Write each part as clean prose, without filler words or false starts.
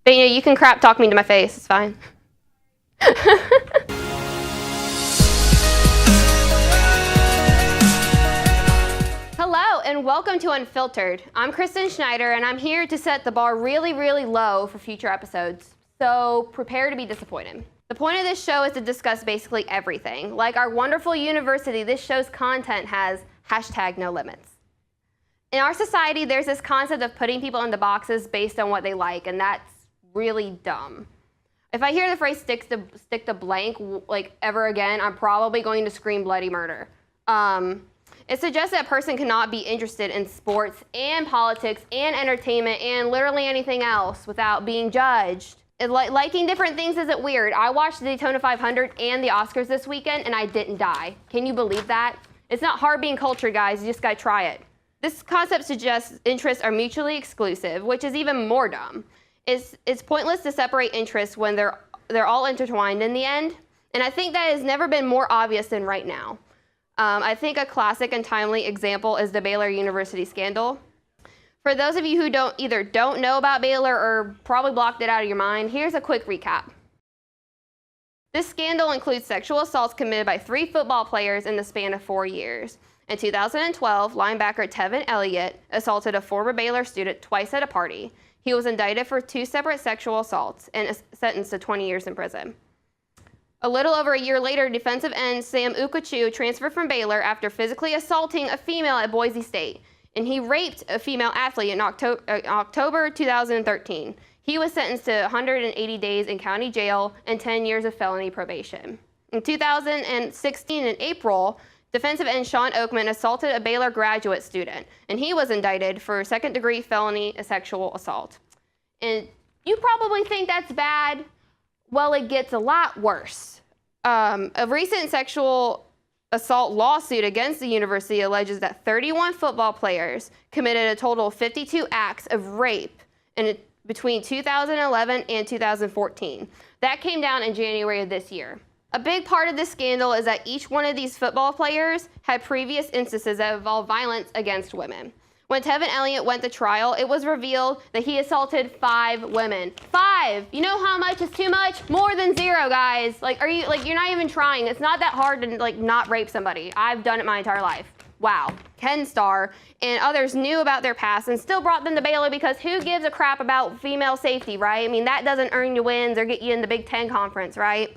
Dana, you can crap talk me to my face. It's fine. Hello, and welcome to Unfiltered. I'm Kristen Schneider, and I'm here to set the bar really, really low for future episodes. So prepare to be disappointed. The point of this show is to discuss basically everything. Like our wonderful university, this show's content has #NoLimits. In our society, there's this concept of putting people into boxes based on what they like, and that's really dumb. If I hear the phrase stick to blank like ever again, I'm probably going to scream bloody murder. It suggests that a person cannot be interested in sports and politics and entertainment and literally anything else without being judged. Liking different things isn't weird. I watched the Daytona 500 and the Oscars this weekend and I didn't die. Can you believe that? It's not hard being cultured, guys. You just gotta try it. This concept suggests interests are mutually exclusive, which is even more dumb. It's pointless to separate interests when they're all intertwined in the end, and I think that has never been more obvious than right now. I think a classic and timely example is the Baylor University scandal. For those of you who don't know about Baylor or probably blocked it out of your mind, here's a quick recap. This scandal includes sexual assaults committed by 3 football players in the span of 4 years. In 2012, linebacker Tevin Elliott assaulted a former Baylor student twice at a party. He was indicted for 2 separate sexual assaults and sentenced to 20 years in prison. A little over a year later, defensive end Sam Ukachu transferred from Baylor after physically assaulting a female at Boise State, and he raped a female athlete in October 2013. He was sentenced to 180 days in county jail and 10 years of felony probation. In 2016, in April, defensive end Sean Oakman assaulted a Baylor graduate student, and he was indicted for second-degree felony sexual assault. And you probably think that's bad. Well, it gets a lot worse. A recent sexual assault lawsuit against the university alleges that 31 football players committed a total of 52 acts of rape between 2011 and 2014. That came down in January of this year. A big part of this scandal is that each one of these football players had previous instances that involved violence against women. When Tevin Elliott went to trial, it was revealed that he assaulted 5 women. 5! You know how much is too much? More than 0, guys. You're not even trying. It's not that hard to not rape somebody. I've done it my entire life. Wow. Ken Starr and others knew about their past and still brought them to Baylor because who gives a crap about female safety, right? I mean, that doesn't earn you wins or get you in the Big Ten conference, right?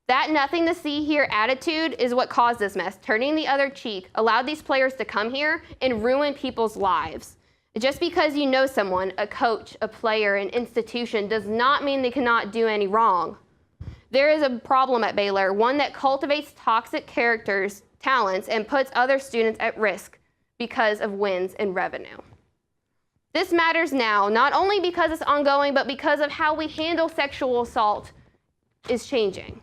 That nothing to see here attitude is what caused this mess. Turning the other cheek allowed these players to come here and ruin people's lives. Just because you know someone, a coach, a player, an institution, does not mean they cannot do any wrong. There is a problem at Baylor, one that cultivates toxic characters, talents, and puts other students at risk because of wins and revenue. This matters now, not only because it's ongoing, but because of how we handle sexual assault is changing.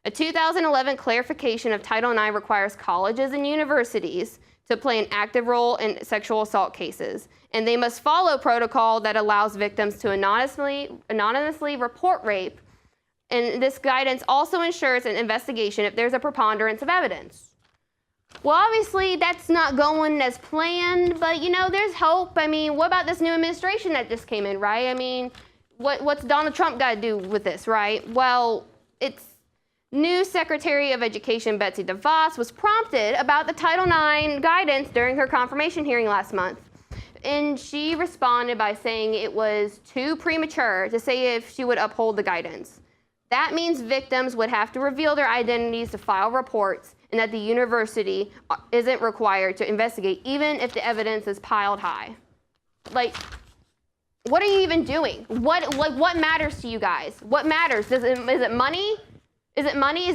A 2011 clarification of Title IX requires colleges and universities to play an active role in sexual assault cases, and they must follow protocol that allows victims to anonymously report rape, and this guidance also ensures an investigation if there's a preponderance of evidence. Well, obviously, that's not going as planned, but, there's hope. I mean, what about this new administration that just came in, right? I mean, what's Donald Trump got to do with this, right? Well, New Secretary of Education Betsy DeVos was prompted about the Title IX guidance during her confirmation hearing last month. And she responded by saying it was too premature to say if she would uphold the guidance. That means victims would have to reveal their identities to file reports and that the university isn't required to investigate even if the evidence is piled high. What are you even doing? What matters to you guys? What matters? Is it money? Is it money?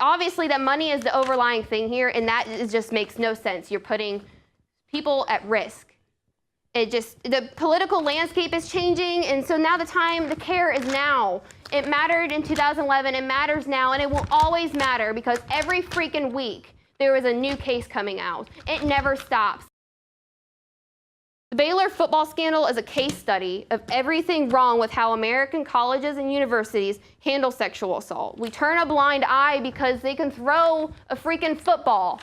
Obviously that money is the overlying thing here, and that just makes no sense. You're putting people at risk. The political landscape is changing, and so now the care is now. It mattered in 2011, it matters now, and it will always matter because every freaking week there is a new case coming out. It never stops. The Baylor football scandal is a case study of everything wrong with how American colleges and universities handle sexual assault. We turn a blind eye because they can throw a freaking football.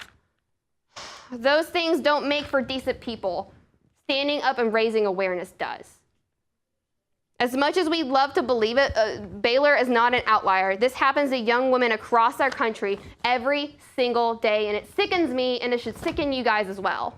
Those things don't make for decent people. Standing up and raising awareness does. As much as we love to believe it, Baylor is not an outlier. This happens to young women across our country every single day, and it sickens me, and it should sicken you guys as well.